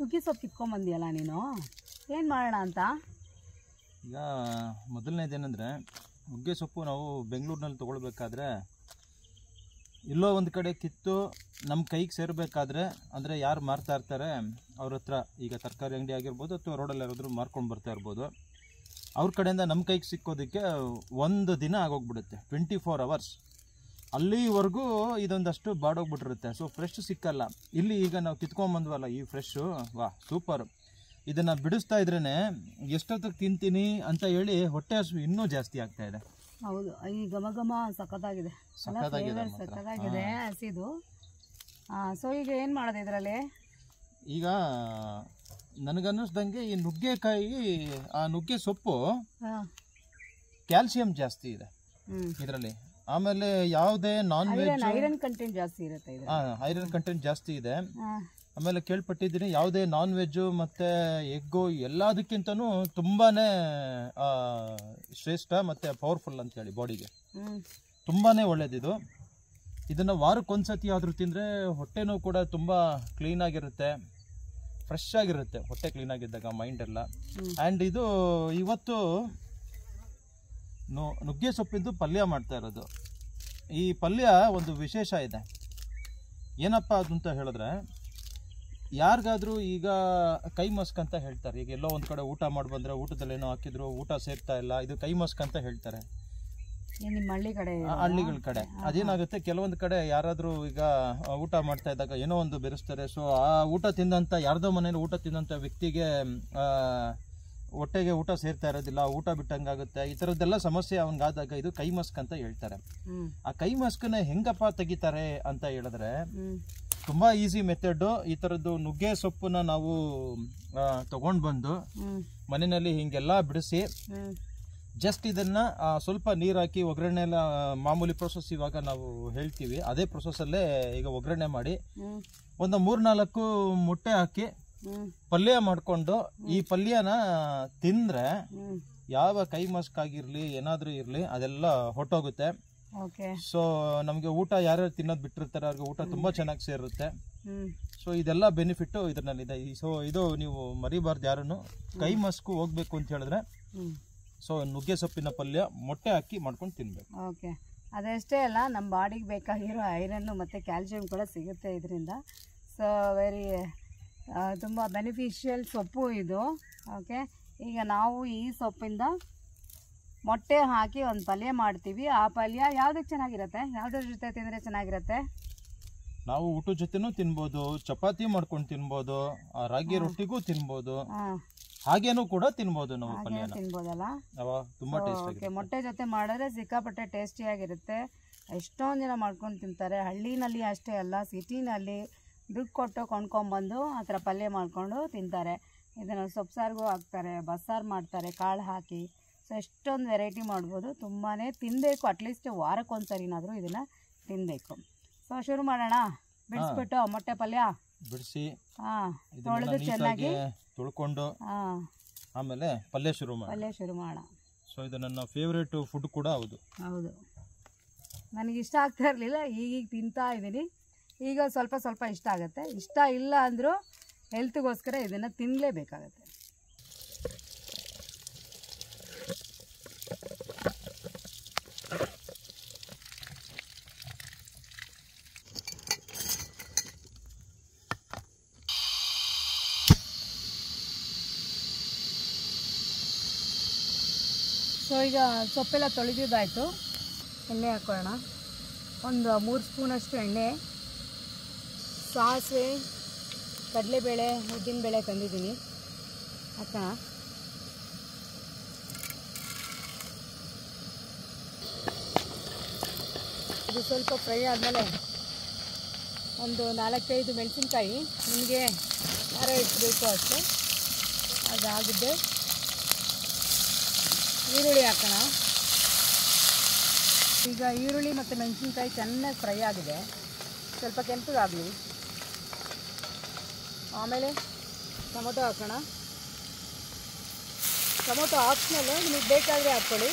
ನುಗ್ಗೆ ಸೊಪ್ಪು ಕಿತ್ಕೊಂಬಂದಿಯಲ್ಲ ನೀನು, ಏನು ಮಾಡೋಣ ಅಂತ? ಈಗ ಮೊದಲನೇದೇನೆಂದರೆ, ನುಗ್ಗೆ ಸೊಪ್ಪು ನಾವು ಬೆಂಗಳೂರಿನಲ್ಲಿ ತೊಗೊಳ್ಬೇಕಾದ್ರೆ ಎಲ್ಲೋ ಒಂದು ಕಡೆ ಕಿತ್ತು ನಮ್ಮ ಕೈಗೆ ಸೇರಬೇಕಾದ್ರೆ, ಅಂದರೆ ಯಾರು ಮಾರ್ತಾ ಇರ್ತಾರೆ ಅವ್ರ ಹತ್ರ, ಈಗ ತರಕಾರಿ ಅಂಗಡಿ ಆಗಿರ್ಬೋದು ಅಥವಾ ರೋಡಲ್ಲಿ ಯಾರಾದರೂ ಮಾರ್ಕೊಂಡು ಬರ್ತಾ ಇರ್ಬೋದು, ಅವ್ರ ಕಡೆಯಿಂದ ನಮ್ಮ ಕೈಗೆ ಸಿಕ್ಕೋದಕ್ಕೆ ಒಂದು ದಿನ ಆಗೋಗ್ಬಿಡುತ್ತೆ, 24 hours. ಅಲ್ಲಿವರೆಗೂ ಇದೊಂದಷ್ಟು ಬಾಡೋಗ್ಬಿಟ್ಟಿರುತ್ತೆ. ಸೊ ಫ್ರೆಶ್ ಸಿಕ್ಕಲ್ಲ. ಇಲ್ಲಿ ಈಗ ನಾವು ಕಿತ್ಕೊಂಬಂದ್ವಲ್ಲ ಈ ಫ್ರೆಶ್ಶು, ವಾ ಸೂಪರ್. ಇದನ್ನು ಬಿಡಿಸ್ತಾ ಇದ್ರೇ ಎಷ್ಟೊತ್ತಿಗೆ ತಿಂತೀನಿ ಅಂತ ಹೇಳಿ ಹೊಟ್ಟೆ ಹಸಿವು ಇನ್ನೂ ಜಾಸ್ತಿ ಆಗ್ತಾ ಇದೆ. ಹೌದು, ಈ ಘಮ ಘಮ ಸಖತ್ತಾಗಿದೆ, ಸಖತ್ತಾಗಿದೆ ಹಸಿದು. ಸೊ ಈಗ ಏನು ಮಾಡೋದು ಇದರಲ್ಲಿ? ಈಗ ನನಗನ್ನಿಸ್ದಂಗೆ ಈ ನುಗ್ಗೆಕಾಯಿ, ಆ ನುಗ್ಗೆ ಸೊಪ್ಪು ಕ್ಯಾಲ್ಸಿಯಂ ಜಾಸ್ತಿ ಇದೆ ಇದರಲ್ಲಿ. ಆಮೇಲೆ ಯಾವುದೇ ನಾನ್ ವೆಜ್ ಐರನ್ ಕಂಟೆಂಟ್ ಜಾಸ್ತಿ ಇರುತ್ತೆ, ಐರನ್ ಕಂಟೆಂಟ್ ಜಾಸ್ತಿ ಇದೆ. ಆಮೇಲೆ ಕೇಳ್ಪಟ್ಟಿದ್ದೀನಿ ಯಾವುದೇ ನಾನ್ ವೆಜ್ಜು ಮತ್ತು ಎಗ್ಗು ಎಲ್ಲದಕ್ಕಿಂತನೂ ತುಂಬಾ ಶ್ರೇಷ್ಠ ಮತ್ತು ಪವರ್ಫುಲ್ ಅಂತೇಳಿ ಬಾಡಿಗೆ ತುಂಬಾ ಒಳ್ಳೇದಿದು. ಇದನ್ನು ವಾರಕ್ಕೊಂದ್ಸತಿ ಆದರೂ ತಿಂದರೆ ಹೊಟ್ಟೆನೂ ಕೂಡ ತುಂಬ ಕ್ಲೀನಾಗಿರುತ್ತೆ, ಫ್ರೆಶ್ ಆಗಿರುತ್ತೆ ಹೊಟ್ಟೆ ಕ್ಲೀನಾಗಿದ್ದಾಗ, ಮೈಂಡೆಲ್ಲ. ಆ್ಯಂಡ್ ಇದು ಇವತ್ತು ನುಗ್ಗೆ ಸೊಪ್ಪಿಂದು ಪಲ್ಯ ಮಾಡ್ತಾ ಇರೋದು. ಈ ಪಲ್ಯ ಒಂದು ವಿಶೇಷ ಇದೆ. ಏನಪ್ಪ ಅದು ಅಂತ ಹೇಳಿದ್ರೆ, ಯಾರಿಗಾದ್ರೂ ಈಗ ಕೈ ಮಸ್ಕ್ ಅಂತ ಹೇಳ್ತಾರೆ. ಈಗ ಎಲ್ಲೋ ಒಂದು ಕಡೆ ಊಟ ಮಾಡಿ ಬಂದರೆ ಊಟದಲ್ಲಿ ಏನೋ ಹಾಕಿದ್ರು, ಊಟ ಸೇರ್ತಾ ಇಲ್ಲ, ಇದು ಕೈ ಮಸ್ಕ್ ಅಂತ ಹೇಳ್ತಾರೆ ಹಳ್ಳಿಗಳ ಕಡೆ. ಅದೇನಾಗುತ್ತೆ, ಕೆಲವೊಂದು ಕಡೆ ಯಾರಾದರೂ ಈಗ ಊಟ ಮಾಡ್ತಾ ಇದ್ದಾಗ ಏನೋ ಒಂದು ಬೆರೆಸ್ತಾರೆ. ಸೊ ಆ ಊಟ ತಿಂದಂಥ, ಯಾರ್ದೋ ಮನೇಲಿ ಊಟ ತಿಂದಂಥ ವ್ಯಕ್ತಿಗೆ ಹೊಟ್ಟೆಗೆ ಊಟ ಸೇರ್ತಾ ಇರೋದಿಲ್ಲ, ಊಟ ಬಿಟ್ಟಂಗಾಗುತ್ತೆ. ಈ ಥರದ್ದೆಲ್ಲ ಸಮಸ್ಯೆ ಅವನಿಗಾದಾಗ ಇದು ಕೈ ಮಸ್ಕ್ ಅಂತ ಹೇಳ್ತಾರೆ. ಆ ಕೈ ಮಸ್ಕನ್ನ ಹೆಂಗಪ್ಪ ತೆಗಿತಾರೆ ಅಂತ ಹೇಳಿದ್ರೆ, ತುಂಬ ಈಸಿ ಮೆಥಡ್. ಈ ಥರದ್ದು ನುಗ್ಗೆ ಸೊಪ್ಪನ್ನ ನಾವು ತಗೊಂಡು ಬಂದು ಮನೆಯಲ್ಲಿ ಹಿಂಗೆಲ್ಲ ಬಿಡಿಸಿ, ಜಸ್ಟ್ ಇದನ್ನ ಸ್ವಲ್ಪ ನೀರು ಹಾಕಿ ಒಗ್ಗರಣೆ ಎಲ್ಲ ಮಾಮೂಲಿ ಪ್ರೊಸೆಸ್ ಇವಾಗ ನಾವು ಹೇಳ್ತೀವಿ, ಅದೇ ಪ್ರೊಸೆಸ್ಸಲ್ಲೇ ಈಗ ಒಗ್ಗರಣೆ ಮಾಡಿ ಒಂದು 3-4 ಮೊಟ್ಟೆ ಹಾಕಿ ಪಲ್ಯ ಮಾಡಿಕೊಂಡು, ಈ ಪಲ್ಯನ ತಿಂದರೆ ಯಾವ ಕೈ ಮಸ್ಕ್ ಆಗಿರಲಿ ಏನಾದರೂ ಇರಲಿ ಅದೆಲ್ಲ ಹೊಟ್ಟೋಗುತ್ತೆ. ಸೊ ನಮಗೆ ಊಟ ಯಾರ್ಯಾರು ತಿನ್ನೋದು ಬಿಟ್ಟಿರ್ತಾರೆ ಅವ್ರಿಗೆ ಊಟ ತುಂಬ ಚೆನ್ನಾಗಿ ಸೇರುತ್ತೆ. ಸೊ ಇದೆಲ್ಲ ಬೆನಿಫಿಟ್ಟು ಇದರಲ್ಲಿದೆ. ಸೊ ಇದು ನೀವು ಮರಿಬಾರ್ದು ಯಾರನ್ನು. ಕೈ ಮಸ್ಕು ಹೋಗ್ಬೇಕು ಅಂತ ಹೇಳಿದ್ರೆ ಸೊ ನುಗ್ಗೆ ಸೊಪ್ಪಿನ ಪಲ್ಯ ಮೊಟ್ಟೆ ಹಾಕಿ ಮಾಡ್ಕೊಂಡು ತಿನ್ಬೇಕು. ಓಕೆ, ಅದಷ್ಟೇ ಅಲ್ಲ, ನಮ್ಮ ಬಾಡಿಗೆ ಬೇಕಾಗಿರೋ ಐರನ್ನು ಮತ್ತು ಕ್ಯಾಲ್ಸಿಯಂ ಕೂಡ ಸಿಗುತ್ತೆ ಇದರಿಂದ. ಸೊ ತುಂಬ ಬೆನಿಫಿಷಿಯಲ್ ಸೊಪ್ಪು ಇದು. ಓಕೆ, ಈಗ ನಾವು ಈ ಸೊಪ್ಪಿಂದ ಮೊಟ್ಟೆ ಹಾಕಿ ಒಂದು ಪಲ್ಯ ಮಾಡ್ತೀವಿ. ಆ ಪಲ್ಯ ಯಾವುದಕ್ಕೆ ಚೆನ್ನಾಗಿರುತ್ತೆ, ಯಾವುದ್ರ ಜೊತೆ ತಿಂದರೆ ಚೆನ್ನಾಗಿರುತ್ತೆ? ನಾವು ಊಟದ ಜೊತೆನೂ ತಿನ್ಬೋದು, ಚಪಾತಿ ಮಾಡ್ಕೊಂಡು ತಿನ್ಬೋದು, ರಾಗಿ ರೊಟ್ಟಿಗೂ ತಿನ್ಬೋದು, ಹಾಗೇನೂ ಕೂಡ ತಿನ್ಬೋದು. ನಾವು ಪಲ್ಯ ತಿನ್ಬೋದಲ್ಲ, ತುಂಬಾ ಟೇಸ್ಟ್. ಮೊಟ್ಟೆ ಜೊತೆ ಮಾಡಿದ್ರೆ ಸಿಕ್ಕಾಪಟ್ಟೆ ಟೇಸ್ಟಿಯಾಗಿರುತ್ತೆ. ಎಷ್ಟೊಂದು ಜನ ಮಾಡ್ಕೊಂಡು ತಿಂತಾರೆ. ಹಳ್ಳಿನಲ್ಲಿ ಅಷ್ಟೇ ಅಲ್ಲ, ಸಿಟಿನಲ್ಲಿ ದುಡ್ಡು ಕೊಟ್ಟು ಕೊಂಡ್ಕೊಂಬಂದು ಆ ಥರ ಪಲ್ಯ ಮಾಡಿಕೊಂಡು ತಿಂತಾರೆ. ಇದನ್ನು ಸೊಪ್ಪು ಸಾರಿಗೂ ಹಾಕ್ತಾರೆ, ಬಸ್ಸಾರು ಮಾಡ್ತಾರೆ ಕಾಳು ಹಾಕಿ. ಸೊ ಎಷ್ಟೊಂದು ವೆರೈಟಿ ಮಾಡ್ಬೋದು. ತುಂಬಾ ತಿನ್ನಬೇಕು, ಅಟ್ಲೀಸ್ಟ್ ವಾರಕ್ಕೊಂದ್ಸರಿನಾದರೂ ಇದನ್ನು ತಿನ್ನಬೇಕು. ಸೊ ಶುರು ಮಾಡೋಣ. ಬಿಡಿಸ್ಬಿಟ್ಟು ಮೊಟ್ಟೆ ಪಲ್ಯ ಬಿಡಿಸಿ ತೊಳೆದು ಚೆನ್ನಾಗಿ ತೊಳ್ಕೊಂಡು ಆಮೇಲೆ ಪಲ್ಯ ಶುರು ಮಾಡೋಣ. ಸೊ ಇದು ನನ್ನ ಫೇವ್ರೇಟ್ ಫುಡ್ ಕೂಡ ಹೌದು. ನನಗೆ ಇಷ್ಟ ಆಗ್ತಾ ಇರಲಿಲ್ಲ, ಈಗೀಗ ತಿಂತಾ ಇದ್ದೀನಿ. ಈಗ ಸ್ವಲ್ಪ ಸ್ವಲ್ಪ ಇಷ್ಟ ಆಗುತ್ತೆ. ಇಷ್ಟ ಇಲ್ಲ ಅಂದರೂ ಹೆಲ್ತ್ಗೋಸ್ಕರ ಇದನ್ನು ತಿನ್ನಲೇಬೇಕಾಗತ್ತೆ. ಸೊ ಈಗ ಸೊಪ್ಪೆಲ್ಲ ತೊಳೆದಿದ್ದಾಯಿತು. ಎಣ್ಣೆ ಹಾಕೋಣ. ಒಂದು 3 ಸ್ಪೂನಷ್ಟು ಎಣ್ಣೆ, ಸಾಸಿವೆ, ಕಡಲೆಬೇಳೆ, ಉದ್ದಿನಬೇಳೆ ತಂದಿದ್ದೀನಿ, ಹಾಕೋಣ. ಇದು ಸ್ವಲ್ಪ ಫ್ರೈ ಆದಮೇಲೆ ಒಂದು 4-5 ಮೆಣಸಿನ್ಕಾಯಿ, ನಿಮಗೆ ಖಾರ ಎಷ್ಟು ಬೇಕೋ ಅಷ್ಟು ಅದಾಗಿದೆ. ಈರುಳ್ಳಿ ಹಾಕೋಣ. ಈಗ ಈರುಳ್ಳಿ ಮತ್ತು ಮೆಣಸಿನ್ಕಾಯಿ ಚೆನ್ನಾಗಿ ಫ್ರೈ ಆಗಿದೆ, ಸ್ವಲ್ಪ ಕೆಂಪಗಾಗಲಿ. ಆಮೇಲೆ ಟೊಮೊಟೊ ಹಾಕೋಣ. ಟೊಮೊಟೊ ಆಪ್ಷನಲ್ಲು, ನಿಮಗೆ ಬೇಕಾದರೆ ಹಾಕ್ಕೊಳ್ಳಿ.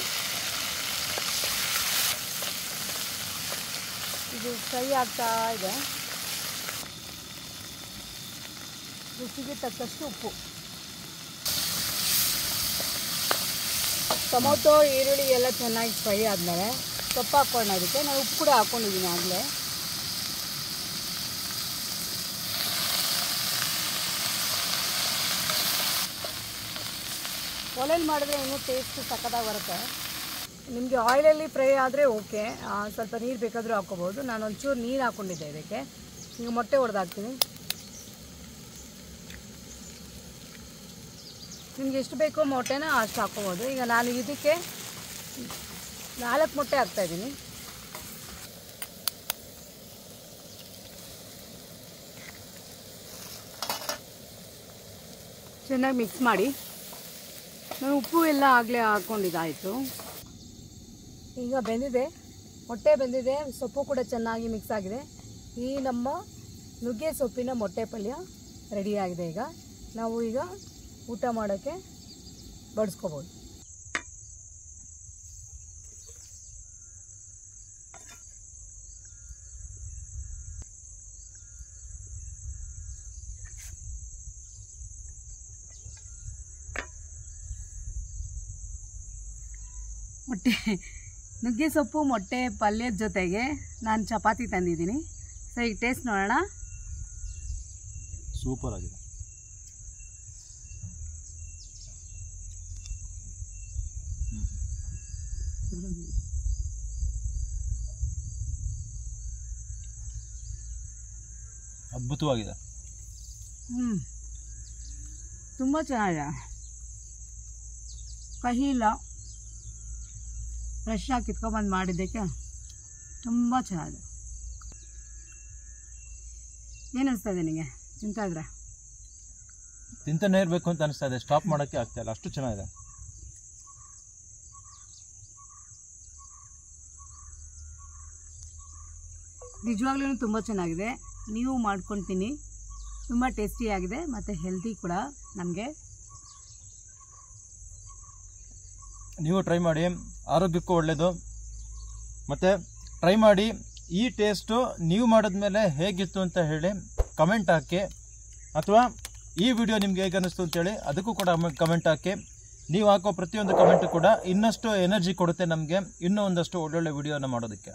ಇದು ಫ್ರೈ ಆಗ್ತಾ ಇದೆ. ರುಚಿಗೆ ತಕ್ಕಷ್ಟು ಉಪ್ಪು. ಟೊಮೊಟೊ ಈರುಳ್ಳಿ ಎಲ್ಲ ಚೆನ್ನಾಗಿ ಫ್ರೈ ಆದಮೇಲೆ ಸೊಪ್ಪು ಹಾಕ್ಕೊಳ್ಳೋದಕ್ಕೆ ನಾನು ಉಪ್ಪು ಕೂಡ ಹಾಕ್ಕೊಂಡಿದ್ದೀನಿ ಆಗಲೇ. ಒಲೆಯಲ್ಲಿ ಮಾಡಿದ್ರೆ ಇನ್ನೂ ಟೇಸ್ಟ್ ಸಕ್ಕತ್ತಾಗಿ ಬರುತ್ತೆ. ನಿಮಗೆ ಆಯಿಲಲ್ಲಿ ಫ್ರೈ ಆದರೆ ಓಕೆ, ಸ್ವಲ್ಪ ನೀರು ಬೇಕಾದರೂ ಹಾಕ್ಕೋಬೋದು. ನಾನು ಒಂಚೂರು ನೀರು ಹಾಕ್ಕೊಂಡಿದ್ದೆ ಇದಕ್ಕೆ. ಈಗ ಮೊಟ್ಟೆ ಹೊಡೆದಾಕ್ತೀನಿ. ನಿಮ್ಗೆ ಎಷ್ಟು ಬೇಕೋ ಮೊಟ್ಟೆನ ಅಷ್ಟು ಹಾಕ್ಕೋಬೋದು. ಈಗ ನಾನು ಇದಕ್ಕೆ 4 ಮೊಟ್ಟೆ ಹಾಕ್ತಾಯಿದ್ದೀನಿ. ಚೆನ್ನಾಗಿ ಮಿಕ್ಸ್ ಮಾಡಿ. ನಾನು ಉಪ್ಪು ಎಲ್ಲ ಆಗಲೇ ಹಾಕ್ಕೊಂಡಿದ್ದಾಯಿತು. ಈಗ ಬೆಂದಿದೆ, ಮೊಟ್ಟೆ ಬೆಂದಿದೆ, ಸೊಪ್ಪು ಕೂಡ ಚೆನ್ನಾಗಿ ಮಿಕ್ಸ್ ಆಗಿದೆ. ಈ ನಮ್ಮ ನುಗ್ಗೆ ಸೊಪ್ಪಿನ ಮೊಟ್ಟೆ ಪಲ್ಯ ರೆಡಿಯಾಗಿದೆ. ಈಗ ನಾವು ಊಟ ಮಾಡೋಕ್ಕೆ ಬಡಿಸ್ಕೋಬೋದು. ಮೊಟ್ಟೆ ನುಗ್ಗೆ ಸೊಪ್ಪು ಮೊಟ್ಟೆ ಪಲ್ಯದ ಜೊತೆಗೆ ನಾನು ಚಪಾತಿ ತಂದಿದ್ದೀನಿ. ಸೊ ಈಗ ಟೇಸ್ಟ್ ನೋಡೋಣ. ಸೂಪರ್ ಆಗಿದೆ. ಅದ್ಭುತವಾಗಿದೆ. ತುಂಬ ಚೆನ್ನಾಗಿದೆ. ಕಹಿ ಇಲ್ಲ, ಫ್ರೆಶ್ ಆಗಿ ಕಿತ್ಕೊಬಂದು ಮಾಡಿದ್ದಕ್ಕೆ ತುಂಬ ಚೆನ್ನಾಗಿದೆ. ಏನು ಅನಿಸ್ತಾ ಇದೆ ನಿಮಗೆ ತಿಂತಾ ಇದ್ರೆ? ತಿಂತಾನೆ ಇರಬೇಕು ಅಂತ ಅನಿಸ್ತಾ ಇದೆ. ಸ್ಟಾಪ್ ಮಾಡೋಕ್ಕೆ ಆಗ್ತಾ ಇಲ್ಲ, ಅಷ್ಟು ಚೆನ್ನಾಗಿದೆ. ನಿಜವಾಗ್ಲೂ ತುಂಬ ಚೆನ್ನಾಗಿದೆ. ನೀವು ಮಾಡ್ಕೊಂಡು ತಿನ್ನಿ, ತುಂಬ ಟೇಸ್ಟಿಯಾಗಿದೆ ಮತ್ತು ಹೆಲ್ದಿ ಕೂಡ. ನಮಗೆ ನೀವು ಟ್ರೈ ಮಾಡಿ, ಆರೋಗ್ಯಕ್ಕೂ ಒಳ್ಳೆಯದು. ಮತ್ತು ಟ್ರೈ ಮಾಡಿ, ಈ ಟೇಸ್ಟು ನೀವು ಮಾಡಿದ್ಮೇಲೆ ಹೇಗಿತ್ತು ಅಂತ ಹೇಳಿ ಕಮೆಂಟ್ ಹಾಕಿ, ಅಥವಾ ಈ ವಿಡಿಯೋ ನಿಮ್ಗೆ ಹೇಗೆ ಅನ್ನಿಸ್ತು ಅಂತೇಳಿ ಅದಕ್ಕೂ ಕೂಡ ಕಮೆಂಟ್ ಹಾಕಿ. ನೀವು ಹಾಕೋ ಪ್ರತಿಯೊಂದು ಕಮೆಂಟು ಕೂಡ ಇನ್ನಷ್ಟು ಎನರ್ಜಿ ಕೊಡುತ್ತೆ ನಮಗೆ ಇನ್ನೂ ಒಂದಷ್ಟು ಒಳ್ಳೊಳ್ಳೆ ವಿಡಿಯೋನ ಮಾಡೋದಕ್ಕೆ.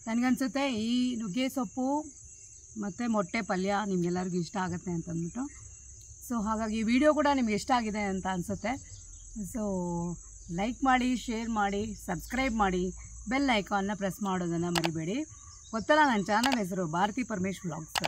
ನನಗನ್ಸುತ್ತೆ ಈ ನುಗ್ಗೆ ಸೊಪ್ಪು ಮತ್ತು ಮೊಟ್ಟೆ ಪಲ್ಯ ನಿಮಗೆಲ್ಲರಿಗೂ ಇಷ್ಟ ಆಗುತ್ತೆ ಅಂತಂದ್ಬಿಟ್ಟು. ಸೊ ಹಾಗಾಗಿ ಈ ವಿಡಿಯೋ ಕೂಡ ನಿಮ್ಗೆ ಇಷ್ಟ ಆಗಿದೆ ಅಂತ ಅನಿಸುತ್ತೆ. ಸೊ ಲೈಕ್ ಮಾಡಿ, ಶೇರ್ ಮಾಡಿ, ಸಬ್ಸ್ಕ್ರೈಬ್ ಮಾಡಿ, ಬೆಲ್ ಐಕಾನ್ನ ಪ್ರೆಸ್ ಮಾಡೋದನ್ನು ಮರಿಬೇಡಿ. ಗೊತ್ತಲ್ಲ, ನನ್ನ ಚಾನಲ್ ಹೆಸರು ಭಾರತಿ ಪರಮೇಶ್ ವ್ಲಾಗ್ಸ್.